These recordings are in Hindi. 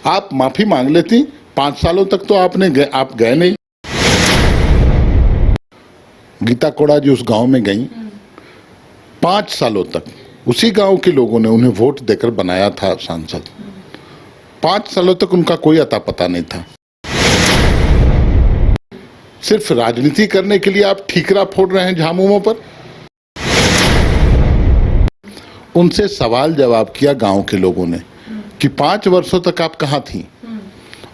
आप माफी मांग लेती, 5 सालों तक तो आप गए नहीं। गीता कोड़ा जी उस गांव में गई, 5 सालों तक उसी गांव के लोगों ने उन्हें वोट देकर बनाया था सांसद। 5 सालों तक उनका कोई अता पता नहीं था। सिर्फ राजनीति करने के लिए आप ठीकरा फोड़ रहे हैं झामुमों पर। उनसे सवाल जवाब किया गांव के लोगों ने कि 5 वर्षों तक आप कहां थी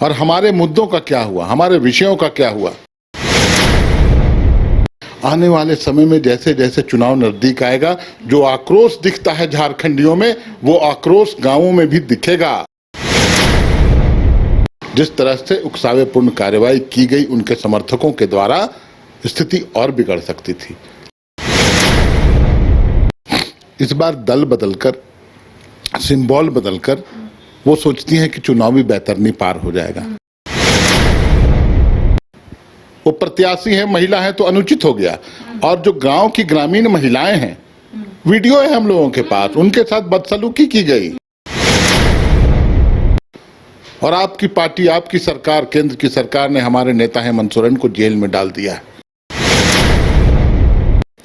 और हमारे मुद्दों का क्या हुआ, हमारे विषयों का क्या हुआ। आने वाले समय में जैसे जैसे चुनाव नजदीक आएगा, जो आक्रोश दिखता है झारखंडियों में, वो आक्रोश गांवों में भी दिखेगा। जिस तरह से उकसावेपूर्ण कार्रवाई की गई उनके समर्थकों के द्वारा, स्थिति और बिगड़ सकती थी। इस बार दल बदलकर, सिंबल बदलकर वो सोचती हैं कि चुनावी बेतरनी पार हो जाएगा। वो प्रत्याशी है, महिला है तो अनुचित हो गया। और जो गांव की ग्रामीण महिलाएं हैं, वीडियो है हम लोगों के पास, उनके साथ बदसलूकी की गई। और आपकी पार्टी, आपकी सरकार, केंद्र की सरकार ने हमारे नेता हेमंत सोरेन को जेल में डाल दिया है।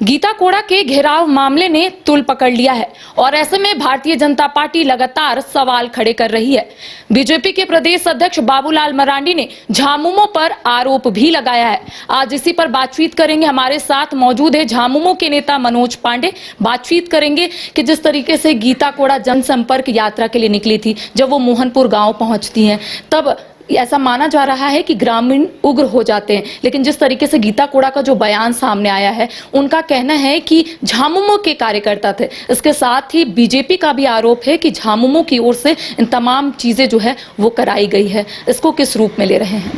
गीता कोड़ा के घेराव मामले ने तूल पकड़ लिया है और ऐसे में भारतीय जनता पार्टी लगातार सवाल खड़े कर रही है। बीजेपी के प्रदेश अध्यक्ष बाबूलाल मरांडी ने झामुमो पर आरोप भी लगाया है। आज इसी पर बातचीत करेंगे। हमारे साथ मौजूद है झामुमो के नेता मनोज पांडे। बातचीत करेंगे कि जिस तरीके से गीता कोड़ा जनसंपर्क यात्रा के लिए निकली थी, जब वो मोहनपुर गाँव पहुंचती हैं तब ऐसा माना जा रहा है कि ग्रामीण उग्र हो जाते हैं, लेकिन जिस तरीके से गीता कोड़ा का जो बयान सामने आया है, उनका कहना है कि झामुमो के कार्यकर्ता थे। इसके साथ ही बीजेपी का भी आरोप है कि झामुमो की ओर से इन तमाम चीजें जो है वो कराई गई है। इसको किस रूप में ले रहे हैं?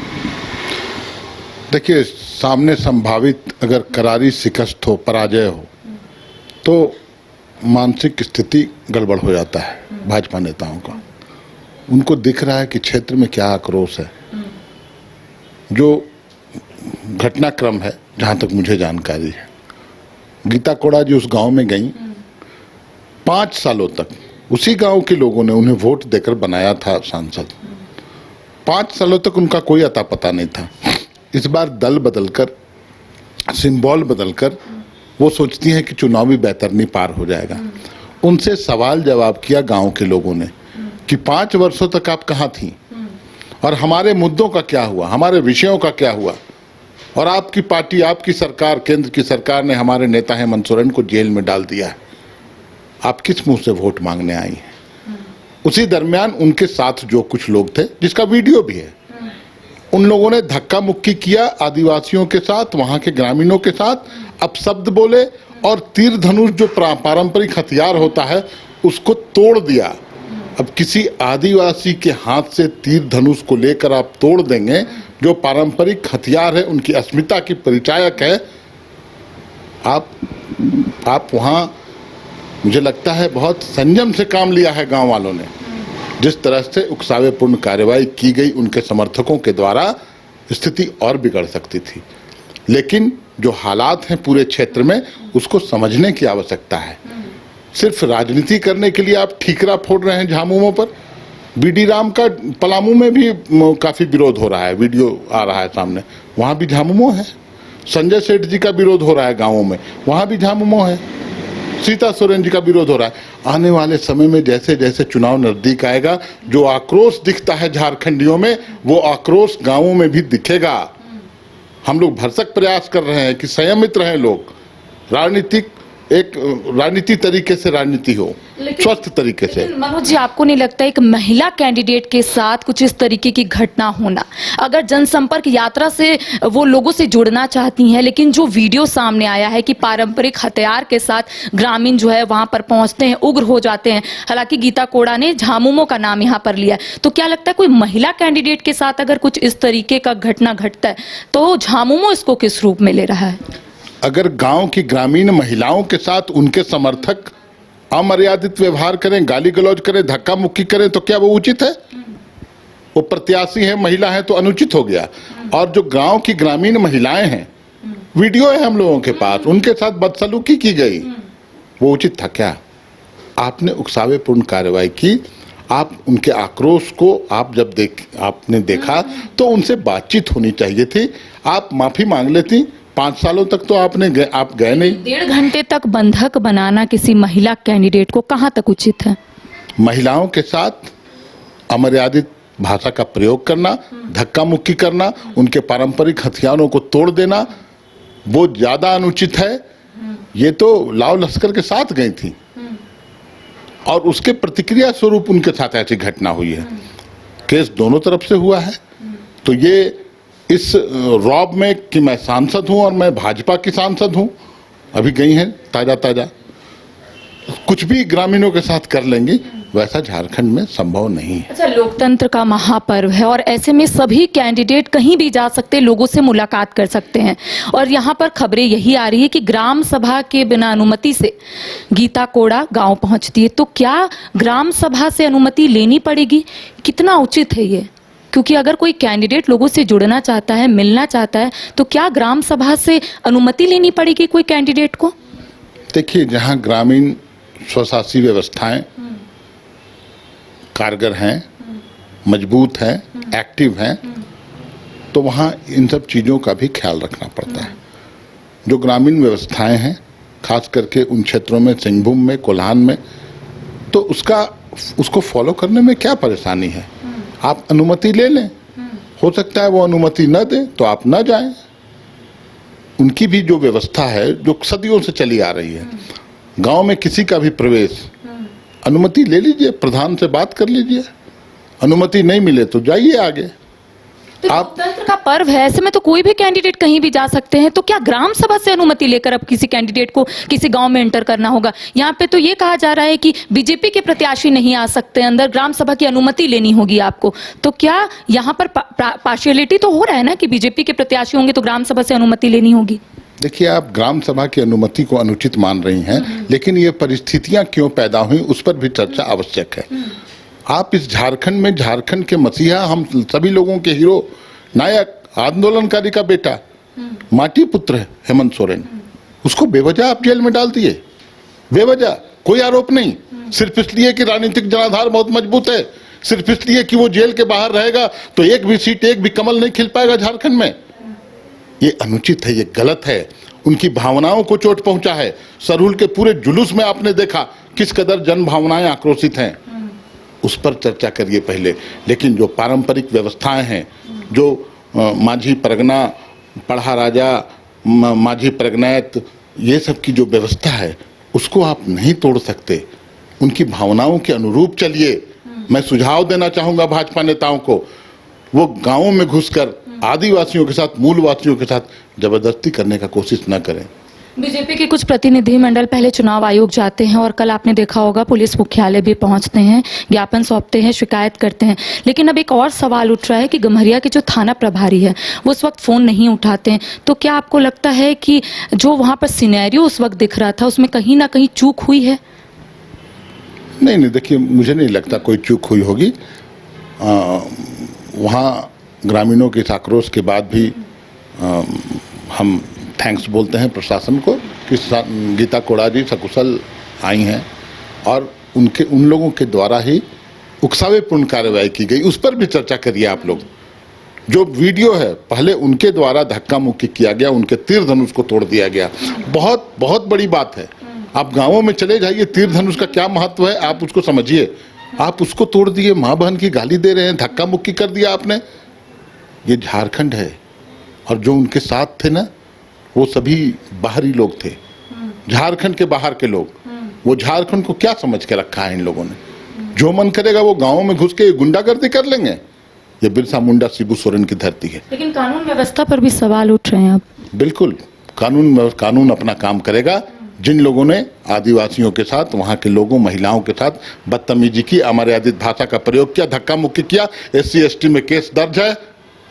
देखिए, सामने संभावित अगर करारी शिकस्त हो, पराजय हो, तो मानसिक स्थिति गड़बड़ हो जाता है भाजपा नेताओं का। उनको दिख रहा है कि क्षेत्र में क्या आक्रोश है। जो घटनाक्रम है, जहां तक मुझे जानकारी है, गीता कोड़ा जी उस गांव में गई, 5 सालों तक उसी गांव के लोगों ने उन्हें वोट देकर बनाया था सांसद। 5 सालों तक उनका कोई अता पता नहीं था। इस बार दल बदलकर, सिंबल बदलकर वो सोचती हैं कि चुनावी बेतरनी पार हो जाएगा। उनसे सवाल जवाब किया गांव के लोगों ने कि 5 वर्षों तक आप कहां थी और हमारे मुद्दों का क्या हुआ, हमारे विषयों का क्या हुआ। और आपकी पार्टी, आपकी सरकार, केंद्र की सरकार ने हमारे नेता हेमंत सोरेन को जेल में डाल दिया है। आप किस मुंह से वोट मांगने आई हैं? उसी दरमियान उनके साथ जो कुछ लोग थे, जिसका वीडियो भी है, उन लोगों ने धक्का मुक्की किया आदिवासियों के साथ, वहां के ग्रामीणों के साथ, अपशब्द बोले और तीर धनुष जो पारंपरिक हथियार होता है उसको तोड़ दिया। अब किसी आदिवासी के हाथ से तीर धनुष को लेकर आप तोड़ देंगे, जो पारंपरिक हथियार है, उनकी अस्मिता की परिचायक है। आप वहाँ, मुझे लगता है बहुत संयम से काम लिया है गांव वालों ने। जिस तरह से उकसावेपूर्ण कार्रवाई की गई उनके समर्थकों के द्वारा, स्थिति और बिगड़ सकती थी। लेकिन जो हालात हैं पूरे क्षेत्र में, उसको समझने की आवश्यकता है। सिर्फ राजनीति करने के लिए आप ठीकरा फोड़ रहे हैं झामुमो पर। बीडी राम का पलामू में भी काफी विरोध हो रहा है, वीडियो आ रहा है सामने, वहां भी झामुमो है। संजय सेठ जी का विरोध हो रहा है गांवों में, वहां भी झामुमो है। सीता सोरेन जी का विरोध हो रहा है। आने वाले समय में जैसे जैसे चुनाव नजदीक आएगा, जो आक्रोश दिखता है झारखंडियों में, वो आक्रोश गांवों में भी दिखेगा। हम लोग भरसक प्रयास कर रहे हैं कि संयमित रहें लोग, राजनीति तरीके से राजनीति हो, स्वस्थ तरीके से। मनोज जी, आपको नहीं लगता एक महिला कैंडिडेट के साथ कुछ इस तरीके की घटना होना, अगर जनसंपर्क यात्रा से वो लोगों से जुड़ना चाहती हैं, लेकिन जो वीडियो सामने आया है कि पारंपरिक हथियार के साथ ग्रामीण जो है वहां पर पहुंचते हैं, उग्र हो जाते हैं। हालांकि गीता कोड़ा ने झामुमो का नाम यहाँ पर लिया, तो क्या लगता है कोई महिला कैंडिडेट के साथ अगर कुछ इस तरीके का घटना घटता है तो झामुमो इसको किस रूप में ले रहा है? अगर गांव की ग्रामीण महिलाओं के साथ उनके समर्थक अमर्यादित व्यवहार करें, गाली गलौज करें, धक्का मुक्की करें, तो क्या वो उचित है? वो प्रत्याशी है, महिला है तो अनुचित हो गया। और जो गांव की ग्रामीण महिलाएं हैं, वीडियो है हम लोगों के पास, उनके साथ बदसलूकी की गई, वो उचित था क्या? आपने उकसावेपूर्ण कार्रवाई की। आप उनके आक्रोश को आप जब आपने देखा तो उनसे बातचीत होनी चाहिए थी। आप माफी मांग लेती। 5 सालों तक तो आप गए नहीं। 1.5 घंटे तक बंधक बनाना किसी महिला कैंडिडेट को कहाँ तक उचित है? महिलाओं के साथ अमर्यादित भाषा का प्रयोग करना, धक्का मुक्की करना, उनके पारंपरिक हथियारों को तोड़ देना, वो ज्यादा अनुचित है। ये तो लाव लश्कर के साथ गई थी और उसके प्रतिक्रिया स्वरूप उनके साथ ऐसी घटना हुई है। केस दोनों तरफ से हुआ है। तो ये इस रौब में कि मैं सांसद हूं और मैं भाजपा की सांसद हूं, अभी गई हैं ताजा कुछ भी ग्रामीणों के साथ कर लेंगी, वैसा झारखंड में संभव नहीं है। अच्छा, लोकतंत्र का महापर्व है और ऐसे में सभी कैंडिडेट कहीं भी जा सकते, लोगों से मुलाकात कर सकते हैं और यहाँ पर खबरें यही आ रही है कि ग्राम सभा के बिना अनुमति से गीता कोड़ा गांव पहुंचती है। तो क्या ग्राम सभा से अनुमति लेनी पड़ेगी? कितना उचित है ये? क्योंकि अगर कोई कैंडिडेट लोगों से जुड़ना चाहता है, मिलना चाहता है, तो क्या ग्राम सभा से अनुमति लेनी पड़ेगी कोई कैंडिडेट को? देखिए, जहाँ ग्रामीण स्वशासी व्यवस्थाएं कारगर हैं, मजबूत हैं, एक्टिव हैं, तो वहाँ इन सब चीज़ों का भी ख्याल रखना पड़ता है। जो ग्रामीण व्यवस्थाएं हैं, खास करके उन क्षेत्रों में, सिंहभूम में, कोल्हान में, तो उसको फॉलो करने में क्या परेशानी है? आप अनुमति ले लें। हो सकता है वो अनुमति न दे तो आप न जाएं। उनकी भी जो व्यवस्था है, जो सदियों से चली आ रही है, गांव में किसी का भी प्रवेश, अनुमति ले लीजिए, प्रधान से बात कर लीजिए। अनुमति नहीं मिले तो जाइए आगे। तो लोकतंत्र का पर्व है, ऐसे में तो कोई भी कैंडिडेट कहीं भी जा सकते हैं। तो क्या ग्राम सभा से अनुमति लेकर अब किसी कैंडिडेट को किसी गांव में एंटर करना होगा? यहाँ पे तो ये कहा जा रहा है कि बीजेपी के प्रत्याशी नहीं आ सकते अंदर, ग्राम सभा की अनुमति लेनी होगी आपको। तो क्या यहाँ पर पार्शियलिटी तो हो रहा है ना कि बीजेपी के प्रत्याशी होंगे तो ग्राम सभा से अनुमति लेनी होगी? देखिए, आप ग्राम सभा की अनुमति को अनुचित मान रही हैं, लेकिन ये परिस्थितियां क्यों पैदा हुई उस पर भी चर्चा आवश्यक है। आप इस झारखंड में, झारखंड के मसीहा, हम सभी लोगों के हीरो, नायक, आंदोलनकारी का बेटा, माटी पुत्र है हेमंत सोरेन, उसको बेवजह आप जेल में डाल दिए। बेवजह, कोई आरोप नहीं, सिर्फ इसलिए कि राजनीतिक जनाधार बहुत मजबूत है, सिर्फ इसलिए कि वो जेल के बाहर रहेगा तो एक भी सीट, एक भी कमल नहीं खिल पाएगा झारखंड में। ये अनुचित है, ये गलत है, उनकी भावनाओं को चोट पहुंचा है। सरहुल के पूरे जुलूस में आपने देखा किस कदर जन भावनाएं आक्रोशित हैं। उस पर चर्चा करिए पहले। लेकिन जो पारंपरिक व्यवस्थाएं हैं, जो माझी परगना, पढ़ा राजा, माझी परगनैत, ये सब की जो व्यवस्था है, उसको आप नहीं तोड़ सकते। उनकी भावनाओं के अनुरूप चलिए। मैं सुझाव देना चाहूंगा भाजपा नेताओं को, वो गांवों में घुसकर आदिवासियों के साथ, मूलवासियों के साथ जबरदस्ती करने का कोशिश न करें। बीजेपी के कुछ प्रतिनिधि मंडल पहले चुनाव आयोग जाते हैं और कल आपने देखा होगा पुलिस मुख्यालय भी पहुंचते हैं, ज्ञापन सौंपते हैं, शिकायत करते हैं। लेकिन अब एक और सवाल उठ रहा है कि गम्हरिया के जो थाना प्रभारी है वो उस वक्त फ़ोन नहीं उठाते हैं। तो क्या आपको लगता है कि जो वहाँ पर सिनेरियो उस वक्त दिख रहा था उसमें कहीं ना कहीं चूक हुई है? नहीं, देखिए, मुझे नहीं लगता कोई चूक हुई होगी। वहाँ ग्रामीणों के इस आक्रोश के बाद भी हम थैंक्स बोलते हैं प्रशासन को कि गीता कोड़ा जी सकुशल आई हैं और उन लोगों के द्वारा ही उकसावेपूर्ण कार्रवाई की गई। उस पर भी चर्चा करिए आप लोग। जो वीडियो है, पहले उनके द्वारा धक्का मुक्की किया गया, उनके तीर धनुष को तोड़ दिया गया, बहुत बहुत बड़ी बात है। आप गाँवों में चले जाइए, तीर धनुष का क्या महत्व है आप उसको समझिए। आप उसको तोड़ दिए, माँ बहन की गाली दे रहे हैं, धक्का मुक्की कर दिया आपने। ये झारखंड है और जो उनके साथ थे ना, वो सभी बाहरी लोग थे, झारखंड के बाहर के लोग। वो झारखंड को क्या समझ के रखा है इन लोगों ने? जो मन करेगा वो गांवों में घुस के गुंडागर्दी कर लेंगे। ये बिरसा मुंडा शिबू सोरेन की धरती है। लेकिन कानून व्यवस्था पर भी सवाल उठ रहे हैं अब। बिल्कुल, कानून अपना काम करेगा। जिन लोगों ने आदिवासियों के साथ, वहाँ के लोगों, महिलाओं के साथ बदतमीजी की, अमर्यादित भाषा का प्रयोग किया, धक्का मुक्की किया, SC ST में केस दर्ज है,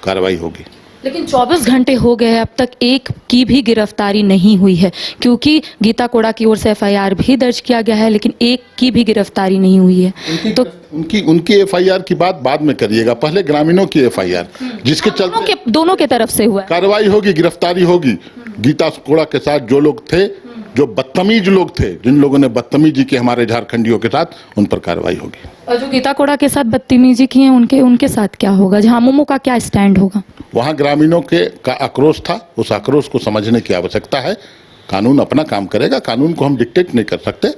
कार्रवाई होगी। लेकिन 24 घंटे हो गए, अब तक एक की भी गिरफ्तारी नहीं हुई है, क्योंकि गीता कोड़ा की ओर से FIR भी दर्ज किया गया है, लेकिन एक की भी गिरफ्तारी नहीं हुई है। तो उनकी FIR की बात बाद में करिएगा, पहले ग्रामीणों की FIR, जिसके चलते दोनों के तरफ से हुआ है। कार्रवाई होगी, गिरफ्तारी होगी। गीता कोड़ा के साथ जो लोग थे जो बदतमीज लोग थे, जिन लोगों ने बदतमीजी की हमारे झारखंडियों के साथ, उन पर कार्रवाई होगी। और जो गीता कोड़ा के साथ बदतमीजी की है उनके साथ क्या होगा? झामुमो का क्या स्टैंड होगा? वहां ग्रामीणों का आक्रोश था, उस आक्रोश को समझने की आवश्यकता है। कानून अपना काम करेगा, कानून को हम डिक्टेट नहीं कर सकते,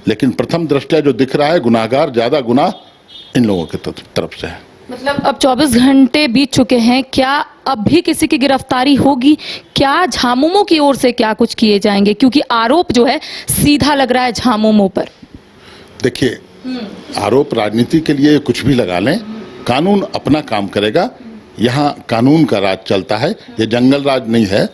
लेकिन प्रथम दृष्टया जो दिख रहा है गुनाहगार ज्यादा गुनाह इन लोगों की तरफ से है। मतलब अब 24 घंटे बीत चुके हैं, क्या अब भी किसी की गिरफ्तारी होगी? क्या झामुमो की ओर से क्या कुछ किए जाएंगे? क्योंकि आरोप जो है सीधा लग रहा है झामुमो पर। देखिए, आरोप राजनीति के लिए कुछ भी लगा लें, कानून अपना काम करेगा। यहाँ कानून का राज चलता है, ये जंगल राज नहीं है।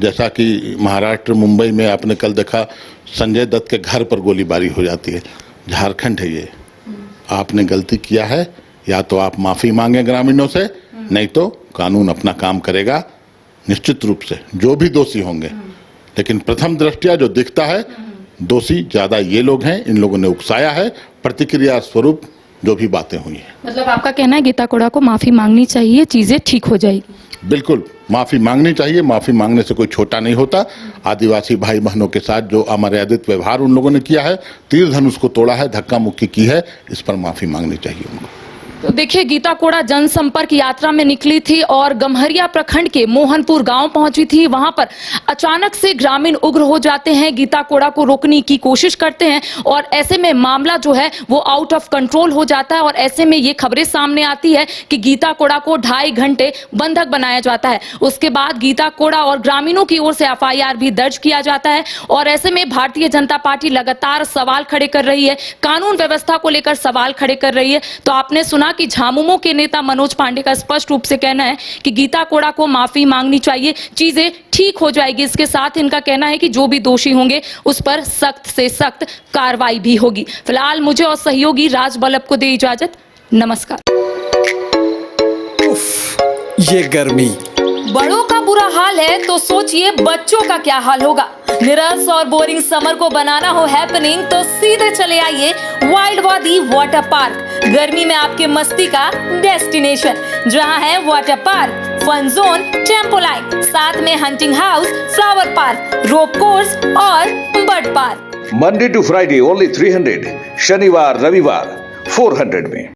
जैसा कि महाराष्ट्र मुंबई में आपने कल देखा, संजय दत्त के घर पर गोलीबारी हो जाती है। झारखंड है ये, आपने गलती किया है, या तो आप माफी मांगे ग्रामीणों से, नहीं तो कानून अपना काम करेगा निश्चित रूप से, जो भी दोषी होंगे। लेकिन प्रथम दृष्टया जो दिखता है, दोषी ज्यादा ये लोग हैं, इन लोगों ने उकसाया है, प्रतिक्रिया स्वरूप जो भी बातें हुई हैं। मतलब आपका कहना है गीता कोड़ा को माफी मांगनी चाहिए, चीजें ठीक हो जाएगी? बिल्कुल माफी मांगनी चाहिए, माफी मांगने से कोई छोटा नहीं होता। आदिवासी भाई बहनों के साथ जो अमर्यादित व्यवहार उन लोगों ने किया है, तीर धनुष को तोड़ा है, धक्का मुक्की की है, इस पर माफी मांगनी चाहिए उनको। तो देखिए, गीता कोड़ा जनसंपर्क यात्रा में निकली थी और गम्हरिया प्रखंड के मोहनपुर गांव पहुंची थी। वहां पर अचानक से ग्रामीण उग्र हो जाते हैं, गीता कोड़ा को रोकने की कोशिश करते हैं और ऐसे में मामला जो है वो आउट ऑफ कंट्रोल हो जाता है। और ऐसे में ये खबरें सामने आती है कि गीता कोड़ा को 2.5 घंटे बंधक बनाया जाता है। उसके बाद गीता कोड़ा और ग्रामीणों की ओर से FIR भी दर्ज किया जाता है। और ऐसे में भारतीय जनता पार्टी लगातार सवाल खड़े कर रही है, कानून व्यवस्था को लेकर सवाल खड़े कर रही है। तो आपने सुना कि झामुमो के नेता मनोज पांडे का स्पष्ट रूप से कहना है कि गीता कोड़ा को माफी मांगनी चाहिए, चीजें ठीक हो जाएगी। इसके साथ इनका कहना है कि जो भी दोषी होंगे उस पर सख्त से सख्त कार्रवाई भी होगी। फिलहाल मुझे और सहयोगी राज बल्लभ को दे इजाजत। नमस्कार। उफ, ये गर्मी। बड़ों का बुरा हाल है तो सोचिए बच्चों का क्या हाल होगा। निरस और बोरिंग समर को बनाना हो हैपनिंग तो सीधे चले आइए वाइल्ड वादी वाटर पार्क। गर्मी में आपके मस्ती का डेस्टिनेशन, जहां है water park, fun zone, tempo line, साथ में hunting house, flower park, rope course और bird park. Monday to Friday only 300, शनिवार रविवार 400 में।